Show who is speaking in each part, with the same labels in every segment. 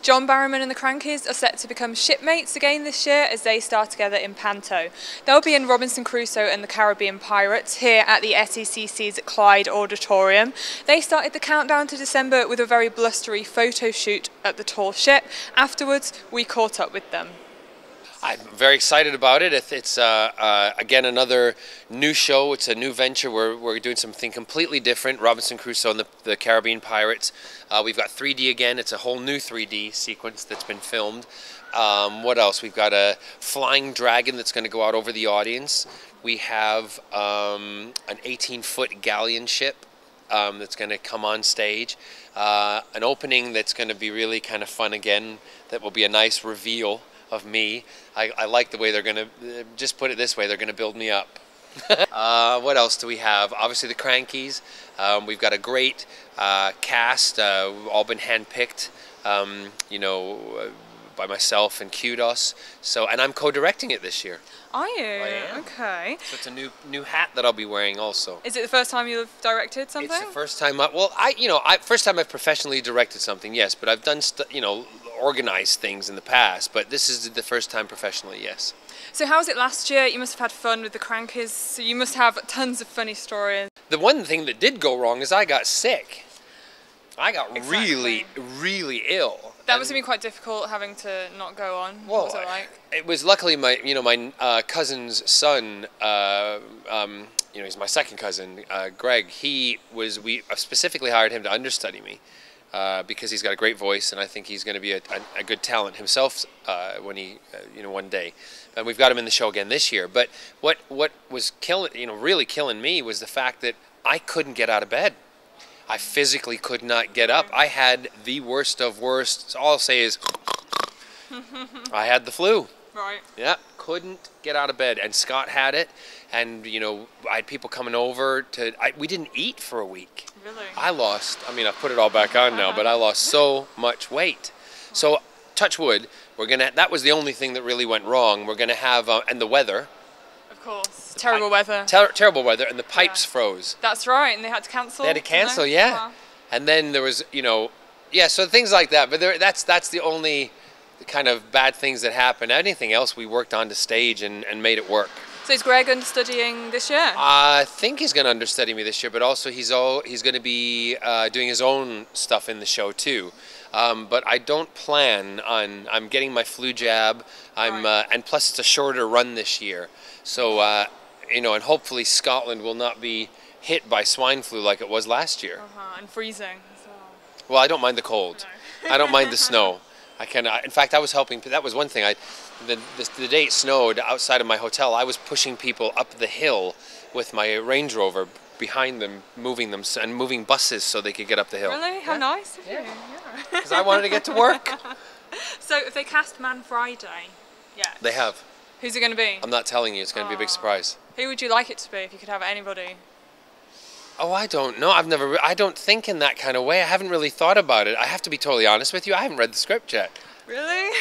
Speaker 1: John Barrowman and the Crankies are set to become shipmates again this year as they star together in Panto. They'll be in Robinson Crusoe and the Caribbean Pirates here at the SECC's Clyde Auditorium. They started the countdown to December with a very blustery photo shoot at the tall ship. Afterwards, we caught up with them.
Speaker 2: I'm very excited about it. It's again another new show. It's a new venture. We're doing something completely different. Robinson Crusoe and the Caribbean Pirates. We've got 3D again. It's a whole new 3D sequence that's been filmed. What else? We've got a flying dragon that's going to go out over the audience. We have an 18-foot galleon ship that's going to come on stage. An opening that's going to be really kind of fun again. That will be a nice reveal of me. I like the way they're going to, just put it this way, they're going to build me up. What else do we have? Obviously the Crankies. We've got a great cast, all been handpicked, you know, by myself and Kudos. So, and I'm co-directing it this year.
Speaker 1: Are you?
Speaker 2: I am.
Speaker 1: Okay.
Speaker 2: So it's a new hat that I'll be wearing also.
Speaker 1: Is it the first time you've directed something?
Speaker 2: It's the first time. First time I've professionally directed something. Yes, but I've done organized things in the past. But this is the first time professionally. Yes.
Speaker 1: So how was it last year? You must have had fun with the Crankies. So you must have tons of funny stories.
Speaker 2: The one thing that did go wrong is I got sick. I got really ill.
Speaker 1: That was going to be quite difficult having to not go on.
Speaker 2: Well,
Speaker 1: what was it like?
Speaker 2: It was luckily my cousin's son, he's my second cousin, Greg. We specifically hired him to understudy me because he's got a great voice, and I think he's going to be a good talent himself when he, one day. And we've got him in the show again this year. But what was really killing me was the fact that I couldn't get out of bed. I physically could not get up. I had the worst of worst. All I'll say is I had the flu.
Speaker 1: Right.
Speaker 2: Yeah, couldn't get out of bed. And Scott had it. And, I had people coming over we didn't eat for a week.
Speaker 1: Really?
Speaker 2: I've put it all back on now, but I lost so much weight. So, touch wood, that was the only thing that really went wrong. We're going to have, and the weather.
Speaker 1: Of course. Terrible weather.
Speaker 2: Terrible weather, and the pipes froze.
Speaker 1: That's right, and they had to cancel.
Speaker 2: They had to cancel, yeah. Wow. And then there was, so things like that. But that's the only kind of bad things that happened. Anything else, we worked on to stage and made it work.
Speaker 1: So is Greg understudying this year?
Speaker 2: I think he's going to understudy me this year, but also he's going to be doing his own stuff in the show too. But I don't plan on. I'm getting my flu jab. And plus it's a shorter run this year. So and hopefully Scotland will not be hit by swine flu like it was last year.
Speaker 1: And freezing. So.
Speaker 2: Well, I don't mind the cold. I don't mind the snow. In fact, I was helping. That was one thing. The day it snowed outside of my hotel, I was pushing people up the hill with my Range Rover behind them, moving buses so they could get up the hill.
Speaker 1: Really? How nice of you.
Speaker 2: Because I wanted to get to work.
Speaker 1: So if they cast Man Friday,
Speaker 2: they have.
Speaker 1: Who's it going to be?
Speaker 2: I'm not telling you. It's going to be a big surprise.
Speaker 1: Who would you like it to be if you could have anybody?
Speaker 2: Oh, I don't know. I don't think in that kind of way. I haven't really thought about it. I have to be totally honest with you. I haven't read the script yet.
Speaker 1: Really?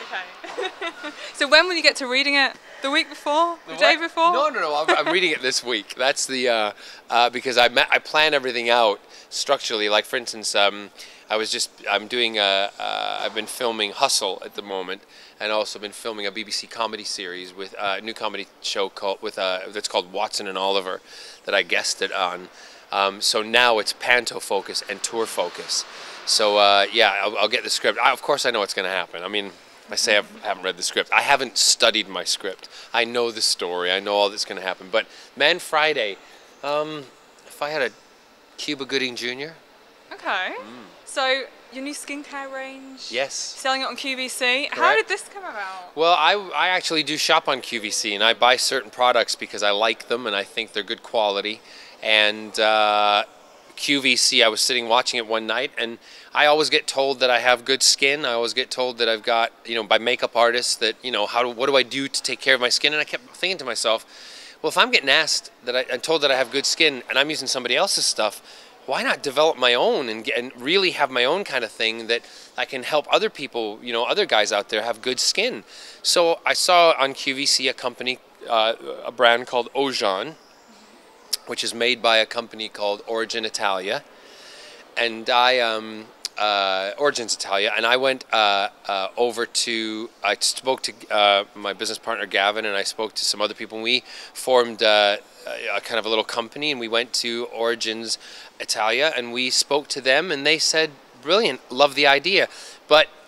Speaker 1: Okay. So when will you get to reading it? The week before? The day before?
Speaker 2: No. I'm reading it this week. That's the because I plan everything out structurally. Like for instance, I've been filming Hustle at the moment, and also been filming a BBC comedy series with a new comedy show that's called Watson and Oliver that I guested on. So now it's panto focus and tour focus. So I'll get the script. Of course I know what's going to happen. I mean, I say I haven't read the script. I haven't studied my script. I know the story. I know all that's going to happen. But Man Friday, if I had a Cuba Gooding Jr.
Speaker 1: Okay. So your new skincare range?
Speaker 2: Yes.
Speaker 1: Selling it on QVC.
Speaker 2: Correct.
Speaker 1: How did this come about?
Speaker 2: Well, I actually do shop on QVC, and I buy certain products because I like them and I think they're good quality. And QVC, I was sitting watching it one night, and I always get told that I have good skin. I always get told that I've got, by makeup artists that, what do I do to take care of my skin? And I kept thinking to myself, well, if I'm getting asked I'm told that I have good skin and I'm using somebody else's stuff, why not develop my own and really have my own kind of thing that I can help other people, other guys out there have good skin. So I saw on QVC a company, a brand called Ojan, which is made by a company called Origin Italia. And I Origins Italia, and I went over to. I spoke to my business partner Gavin, and I spoke to some other people. And we formed a kind of a little company, and we went to Origins Italia, and we spoke to them, and they said, "Brilliant, love the idea."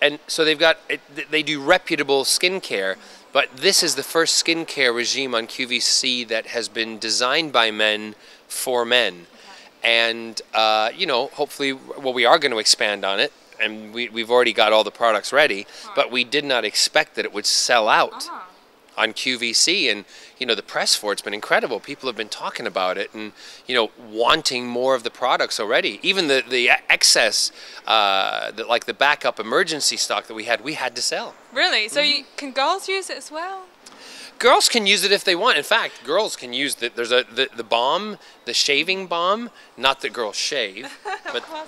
Speaker 2: And so they do reputable skincare. But this is the first skincare regime on QVC that has been designed by men for men. And, you know, hopefully, well, we are going to expand on it. And we've already got all the products ready. But we did not expect that it would sell out on QVC. And, you know, the press for it's been incredible. People have been talking about it and, you know, wanting more of the products already. Even the excess, like the backup emergency stock that we had to sell.
Speaker 1: Really? So can girls use it as well?
Speaker 2: Girls can use it if they want. In fact, girls can use there's the balm, the shaving balm. Not that girls shave,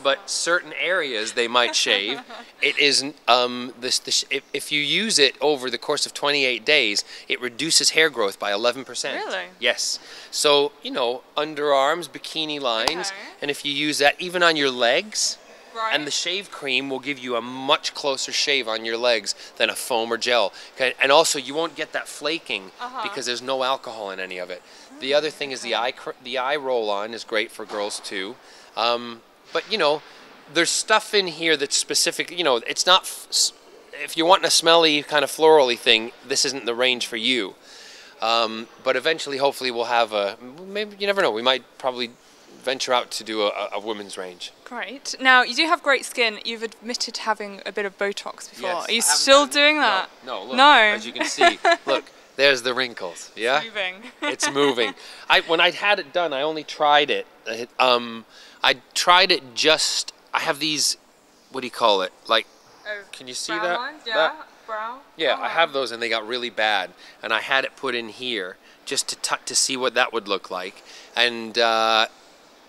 Speaker 2: but certain areas they might shave. It is if you use it over the course of 28 days, it reduces hair growth by 11%.
Speaker 1: Really?
Speaker 2: Yes. So you know, underarms, bikini lines, and if you use that even on your legs.
Speaker 1: Right.
Speaker 2: And the shave cream will give you a much closer shave on your legs than a foam or gel. Okay? And also, you won't get that flaking because there's no alcohol in any of it. The other thing is the eye roll-on is great for girls too. But you know, there's stuff in here that's specific. You know, it's not. If you're wanting a smelly kind of florally thing, this isn't the range for you. But eventually, hopefully, we'll have maybe you never know. We might probably venture out to do a women's range.
Speaker 1: Great. Now, you do have great skin. You've admitted to having a bit of Botox before.
Speaker 2: Yes,
Speaker 1: Are you still doing that?
Speaker 2: No, look,
Speaker 1: no.
Speaker 2: As you can see, look, there's the wrinkles. Yeah?
Speaker 1: It's moving.
Speaker 2: It's moving. When I had it done, I only tried it. I tried it just, I have these, what do you call it? Like, can you see that?
Speaker 1: Lines? Yeah,
Speaker 2: that?
Speaker 1: brow.
Speaker 2: Yeah, I have those and they got really bad. And I had it put in here just to see what that would look like. And I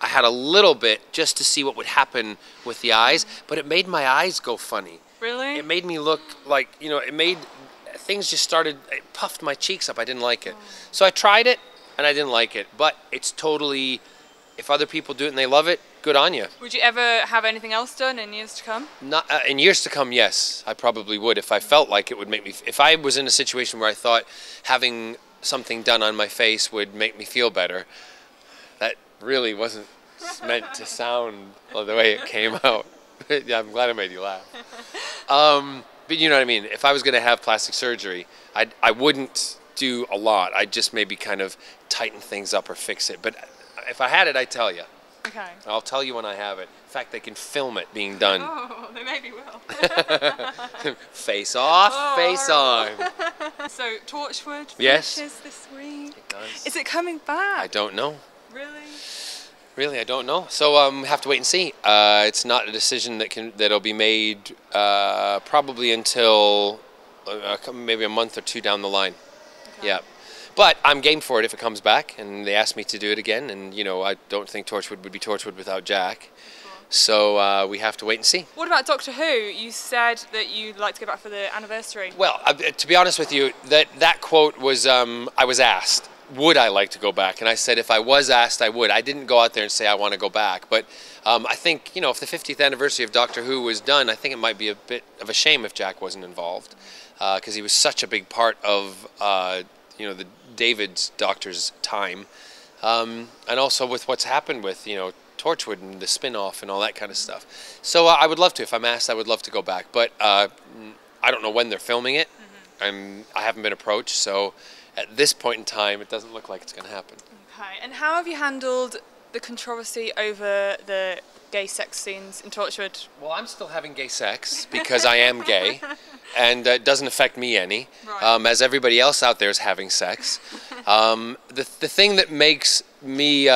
Speaker 2: had a little bit just to see what would happen with the eyes, but it made my eyes go funny.
Speaker 1: Really?
Speaker 2: It made me look like, you know, things just started, it puffed my cheeks up. I didn't like it. So I tried it and I didn't like it, but it's totally, if other people do it and they love it, good on you.
Speaker 1: Would you ever have anything else done in years to come?
Speaker 2: Not in years to come, yes, I probably would. If I felt like it would make me, if I was in a situation where I thought having something done on my face would make me feel better, that really wasn't meant to sound the way it came out. Yeah, I'm glad I made you laugh. But you know what I mean? If I was going to have plastic surgery, I wouldn't do a lot. I'd just maybe kind of tighten things up or fix it. But if I had it, I'd tell you.
Speaker 1: Okay.
Speaker 2: I'll tell you when I have it. In fact, they can film it being done.
Speaker 1: Oh, they maybe will.
Speaker 2: Face off, face on.
Speaker 1: So, Torchwood
Speaker 2: yes.
Speaker 1: finishes this week.
Speaker 2: It does.
Speaker 1: Is it coming back?
Speaker 2: I don't know.
Speaker 1: Really?
Speaker 2: Really, I don't know. So we have to wait and see. It's not a decision that'll be made probably until maybe a month or two down the line. Okay. Yeah. But I'm game for it if it comes back, and they asked me to do it again. And you know, I don't think Torchwood would be Torchwood without Jack. So we have to wait and see.
Speaker 1: What about Doctor Who? You said that you'd like to go back for the anniversary.
Speaker 2: Well, to be honest with you, that quote was I was asked, would I like to go back? And I said if I was asked, I would. I didn't go out there and say I want to go back. But I think, you know, if the 50th anniversary of Doctor Who was done, I think it might be a bit of a shame if Jack wasn't involved, because he was such a big part of you know, the David's Doctor's time, and also with what's happened with, you know, Torchwood and the spin-off and all that kind of stuff. So I would love to. If I'm asked, I would love to go back. But I don't know when they're filming it. I haven't been approached. So at this point in time, it doesn't look like it's going to happen. Okay.
Speaker 1: And how have you handled the controversy over the gay sex scenes in Torchwood?
Speaker 2: Well, I'm still having gay sex because I am gay. And it doesn't affect me any, right. As everybody else out there is having sex. The thing that makes me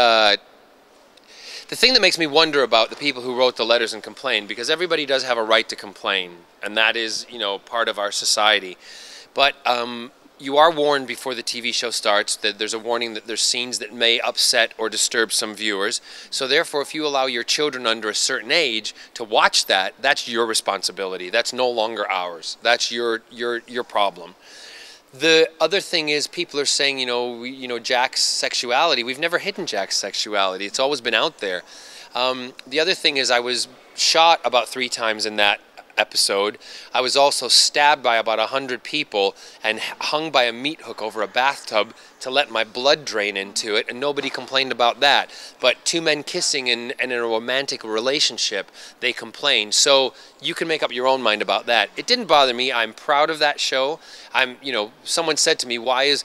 Speaker 2: wonder about the people who wrote the letters and complained, because everybody does have a right to complain, and that is, you know, part of our society. But you are warned before the TV show starts that there's a warning that there's scenes that may upset or disturb some viewers. So therefore, if you allow your children under a certain age to watch that, that's your responsibility. That's no longer ours. That's your problem. The other thing is, people are saying, you know, Jack's sexuality. We've never hidden Jack's sexuality. It's always been out there. The other thing is, I was shot about 3 times in that episode. I was also stabbed by about 100 people and hung by a meat hook over a bathtub to let my blood drain into it, and nobody complained about that. But 2 men kissing in a romantic relationship, they complained. So you can make up your own mind about that. It didn't bother me. I'm proud of that show. Someone said to me, why is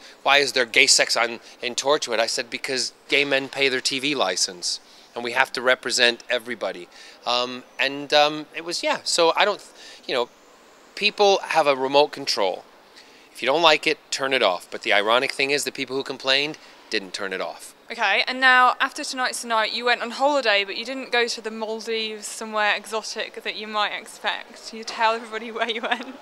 Speaker 2: there gay sex in Torchwood? I said, because gay men pay their TV license, and we have to represent everybody. It was, yeah, so I don't, people have a remote control. If you don't like it, turn it off. But the ironic thing is the people who complained didn't turn it off.
Speaker 1: Okay, and now after Tonight's Tonight, you went on holiday, but you didn't go to the Maldives, somewhere exotic that you might expect. Can you tell everybody where you went?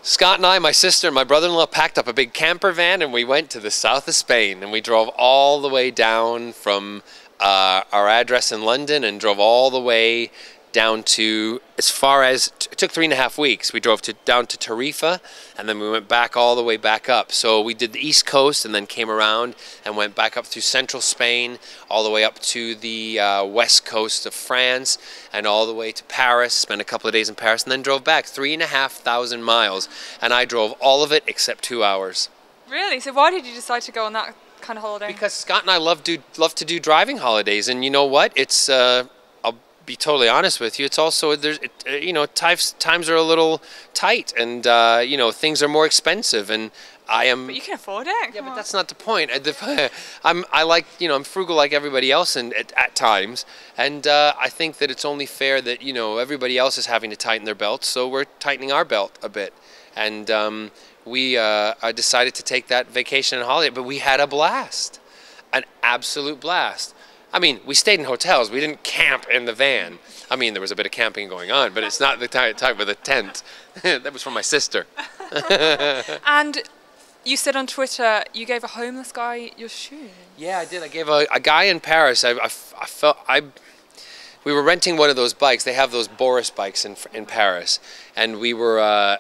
Speaker 2: Scott and I, my sister and my brother-in-law packed up a big camper van and we went to the south of Spain, and we drove all the way down from our address in London and drove all the way down to as far as, it took 3.5 weeks. We drove down to Tarifa, and then we went back all the way back up. So we did the east coast and then came around and went back up through central Spain, all the way up to the west coast of France, and all the way to Paris, spent a couple of days in Paris, and then drove back 3,500 miles. And I drove all of it except 2 hours.
Speaker 1: Really? So why did you decide to go on that kind of holiday?
Speaker 2: Because Scott and I love to do driving holidays, and you know what? It's I'll be totally honest with you. It's also times are a little tight, and things are more expensive, and I am.
Speaker 1: But you can afford it.
Speaker 2: Yeah, but that's not the point. I'm frugal like everybody else, and at times, and I think that it's only fair that everybody else is having to tighten their belts, so we're tightening our belt a bit, and I decided to take that vacation and holiday, but we had a blast, an absolute blast. I mean, we stayed in hotels. We didn't camp in the van. I mean, there was a bit of camping going on, but it's not the type with a tent. That was from my sister.
Speaker 1: And you said on Twitter you gave a homeless guy your shoe.
Speaker 2: Yeah, I did. I gave a guy in Paris. We were renting one of those bikes. They have those Boris bikes in Paris, and we were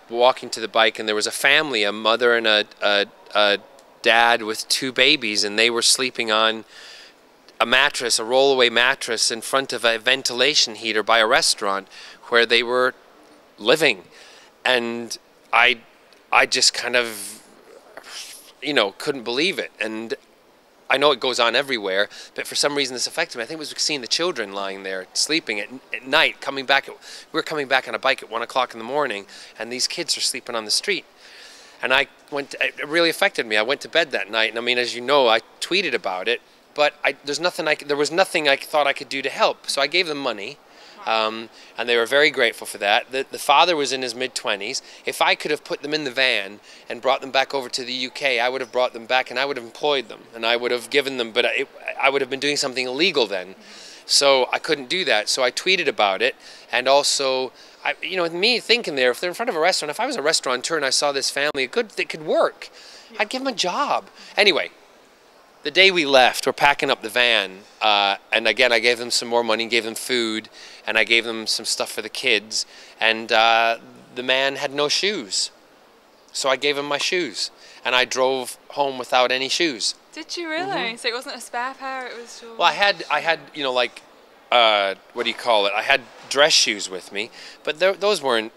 Speaker 2: walking to the bike, and there was a family, a mother and a dad with 2 babies, and they were sleeping on a mattress, a rollaway mattress, in front of a ventilation heater by a restaurant where they were living, and I just kind of couldn't believe it. And I know it goes on everywhere, but for some reason this affected me. I think it was seeing the children lying there sleeping at night, we were coming back on a bike at 1 o'clock in the morning, and these kids are sleeping on the street. And it really affected me. I went to bed that night, and I mean, as you know, I tweeted about it, but there was nothing I thought I could do to help. So I gave them money, and they were very grateful for that. The father was in his mid-20s. If I could have put them in the van and brought them back over to the UK, I would have brought them back, and I would have employed them, and I would have given them, but I would have been doing something illegal then. So I couldn't do that. So I tweeted about it, and also, me thinking there, if they're in front of a restaurant, if I was a restaurateur and I saw this family, that could work, I'd give them a job. Anyway, the day we left, we're packing up the van, and again, I gave them some more money, gave them food, and I gave them some stuff for the kids, and the man had no shoes. So I gave him my shoes, and I drove home without any shoes.
Speaker 1: Did you really? Mm-hmm. So it wasn't a spare pair, it was your...
Speaker 2: Well, I had what do you call it? I had dress shoes with me, but those weren't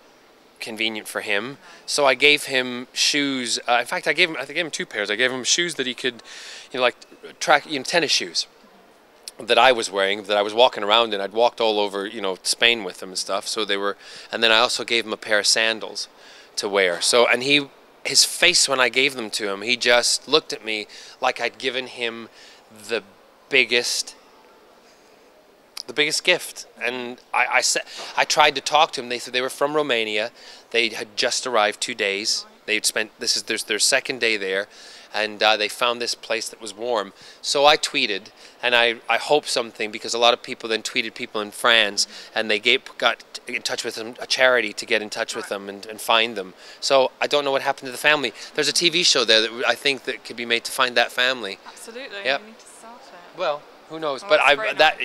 Speaker 2: convenient for him. So I gave him shoes. In fact, I gave him 2 pairs. I gave him shoes that he could, tennis shoes that I was wearing, that I was walking around in. I'd walked all over, Spain with them and stuff. So they were, and then I also gave him a pair of sandals to wear. So, and his face when I gave them to him, he just looked at me like I'd given him the biggest gift. And I tried to talk to him. They were from Romania. They had just arrived 2 days. They'd spent, this is their second day there, and they found this place that was warm. So I tweeted, and I hoped something, because a lot of people then tweeted people in France, and they got in touch with them, a charity to get in touch with them and find them. So I don't know what happened to the family. There's a TV show there that I think that could be made to find that family.
Speaker 1: Absolutely.
Speaker 2: Yep.
Speaker 1: We need to start it.
Speaker 2: Well, who knows?
Speaker 1: Oh,
Speaker 2: but
Speaker 1: that's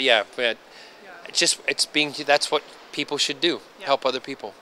Speaker 2: that's what people should do.
Speaker 1: Yeah.
Speaker 2: Help other people.